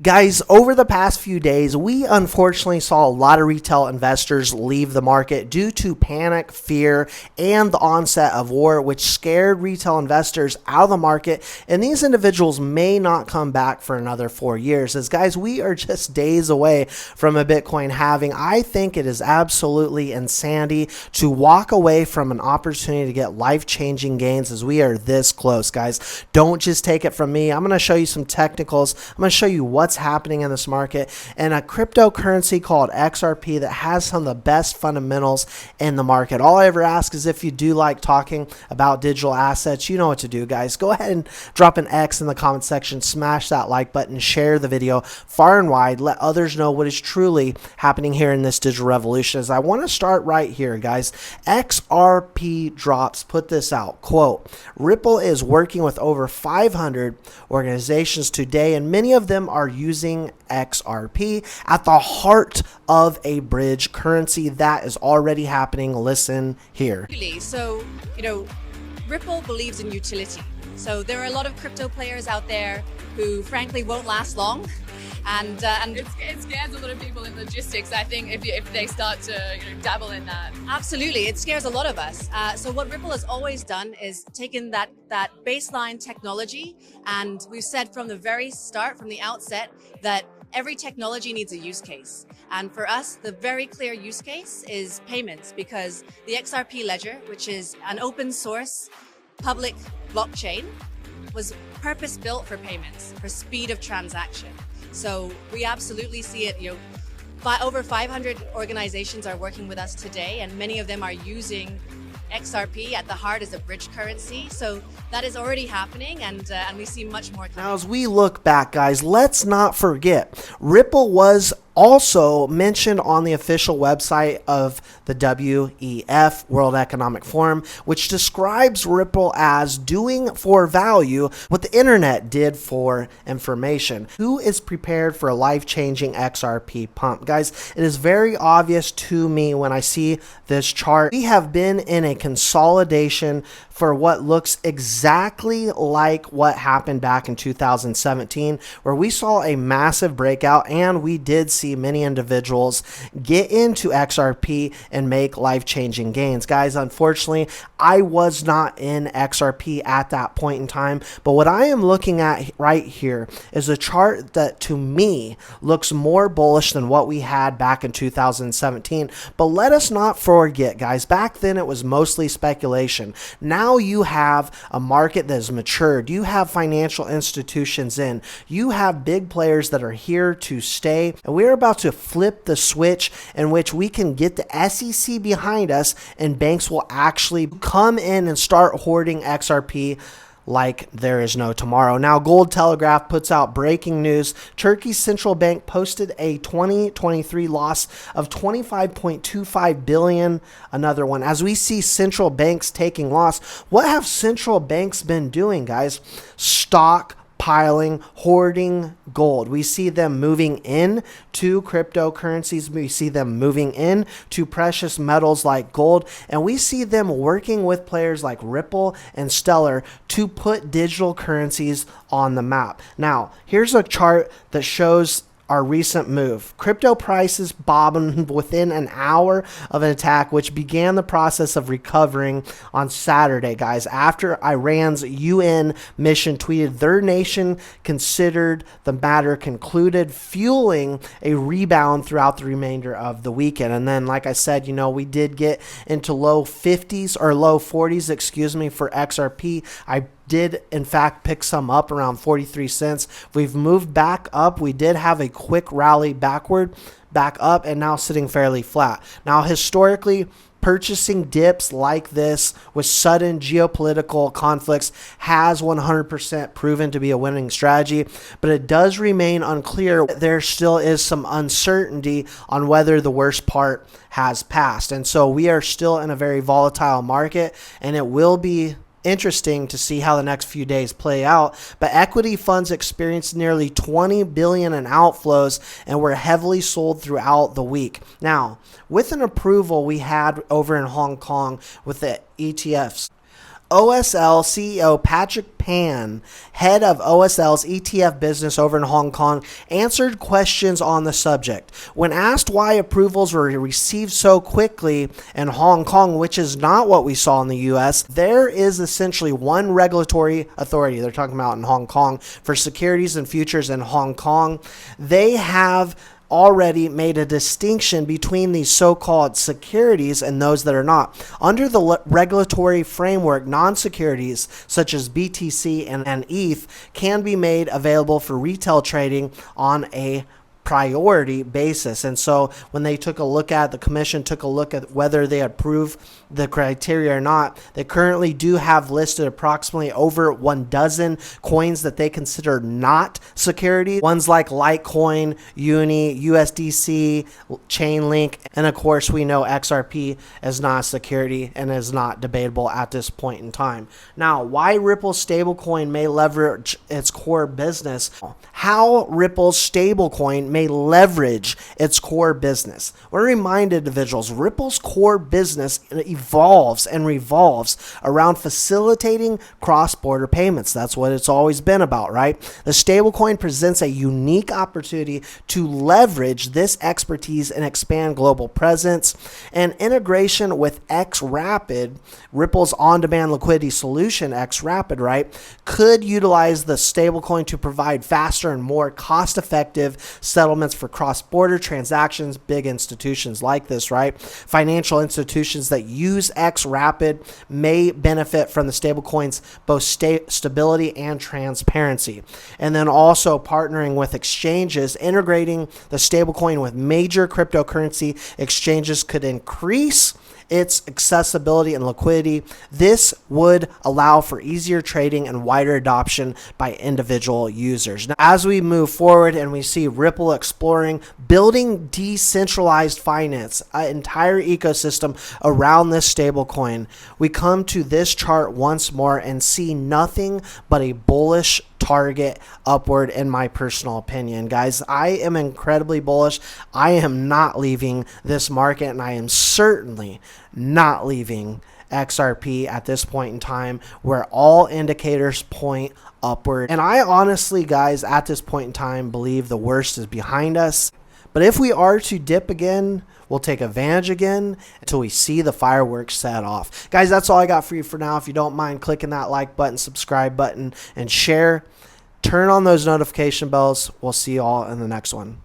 Guys, over the past few days, we unfortunately saw a lot of retail investors leave the market due to panic, fear, and the onset of war, which scared retail investors out of the market. And these individuals may not come back for another 4 years. As guys, we are just days away from a Bitcoin halving. I think it is absolutely insanity to walk away from an opportunity to get life-changing gains as we are this close, guys. Don't just take it from me. I'm going to show you some technicals. I'm going to show you what's happening in this market, and a cryptocurrency called XRP that has some of the best fundamentals in the market. All I ever ask is if you do like talking about digital assets, you know what to do, guys. Go ahead and drop an X in the comment section, smash that like button, share the video far and wide, let others know what is truly happening here in this digital revolution. As I want to start right here, guys. XRP Drops put this out, quote, Ripple is working with over 500 organizations today, and many of them are using XRP at the heart of a bridge currency that is already happening. Listen here. So, Ripple believes in utility. So there are a lot of crypto players out there who frankly won't last long. And it scares a lot of people in logistics, I think, if they start to dabble in that. Absolutely, it scares a lot of us. So what Ripple has always done is taken that baseline technology, and we've said from the very start, from the outset, that every technology needs a use case. And for us, the very clear use case is payments, because the XRP ledger, which is an open source public blockchain, was purpose-built for payments, for speed of transaction. So we absolutely see it. Over 500 organizations are working with us today, and many of them are using XRP at the heart as a bridge currency. So that is already happening, and we see much more coming. Now, as we look back, guys, let's not forget Ripple was also mentioned on the official website of the WEF, World Economic Forum, which describes Ripple as doing for value what the internet did for information. Who is prepared for a life-changing XRP pump? Guys, it is very obvious to me when I see this chart. We have been in a consolidation for what looks exactly like what happened back in 2017, where we saw a massive breakout, and we did see many individuals get into XRP and make life-changing gains. Guys, unfortunately, I was not in XRP at that point in time, but what I am looking at right here is a chart that to me looks more bullish than what we had back in 2017. But let us not forget, guys, back then it was mostly speculation. Now you have a market that has matured. You have financial institutions in. You have big players that are here to stay, and we're about to flip the switch in which we can get the SEC behind us, and banks will actually come in and start hoarding XRP like there is no tomorrow. Now, Gold Telegraph puts out breaking news. Turkey's central bank posted a 2023 loss of 25.25 billion. Another one. As we see central banks taking loss, what have central banks been doing, guys? Stockpiling, hoarding gold. We see them moving in to cryptocurrencies. We see them moving in to precious metals like gold, and we see them working with players like Ripple and Stellar to put digital currencies on the map. Now, here's a chart that shows our recent move. Crypto prices bobbing within an hour of an attack, which began the process of recovering on Saturday, guys, after Iran's UN mission tweeted their nation considered the matter concluded, fueling a rebound throughout the remainder of the weekend. And then, like I said, we did get into low 50s or low 40s, excuse me, for XRP. I did in fact pick some up around 43 cents. We've moved back up. We did have a quick rally back up, and now sitting fairly flat. Now, historically, purchasing dips like this with sudden geopolitical conflicts has 100% proven to be a winning strategy, but it does remain unclear. There still is some uncertainty on whether the worst part has passed, and so we are still in a very volatile market, and it will be interesting to see how the next few days play out. But equity funds experienced nearly 20 billion in outflows and were heavily sold throughout the week. Now, with an approval we had over in Hong Kong with the ETFs, OSL CEO Patrick Pan, head of OSL's ETF business over in Hong Kong, answered questions on the subject. When asked why approvals were received so quickly in Hong Kong, which is not what we saw in the US, there is essentially one regulatory authority they're talking about in Hong Kong for securities and futures in Hong Kong. They have already made a distinction between these so-called securities and those that are not. Under the regulatory framework, non-securities such as BTC and ETH can be made available for retail trading on a priority basis. And so when they took a look at, the commission took a look at whether they approve the criteria or not, they currently do have listed approximately over 12 coins that they consider not security. Ones like Litecoin, Uni, USDC, Chainlink, and of course we know XRP is not a security and is not debatable at this point in time. Now, why Ripple's stablecoin may leverage its core business. How Ripple's stablecoin may leverage its core business. I want to remind individuals, Ripple's core business evolves and revolves around facilitating cross-border payments. That's what it's always been about, right? The stablecoin presents a unique opportunity to leverage this expertise and expand global presence. And integration with XRpl, Ripple's on-demand liquidity solution, XRpl, right, could utilize the stablecoin to provide faster and more cost-effective settlements for cross-border transactions. Big institutions like this, right? Financial institutions that use XRpl may benefit from the stablecoin's both stability and transparency. And then also partnering with exchanges, integrating the stablecoin with major cryptocurrency exchanges could increase its accessibility and liquidity. This would allow for easier trading and wider adoption by individual users. Now, as we move forward and we see Ripple exploring building decentralized finance, an entire ecosystem around this stablecoin, we come to this chart once more and see nothing but a bullish target upward, in my personal opinion. Guys, I am incredibly bullish. I am not leaving this market, and I am certainly not leaving XRP at this point in time, where all indicators point upward. And I honestly, guys, at this point in time, believe the worst is behind us. But if we are to dip again, we'll take advantage again until we see the fireworks set off. Guys, that's all I got for you for now. If you don't mind clicking that like button, subscribe button, and share, turn on those notification bells. We'll see you all in the next one.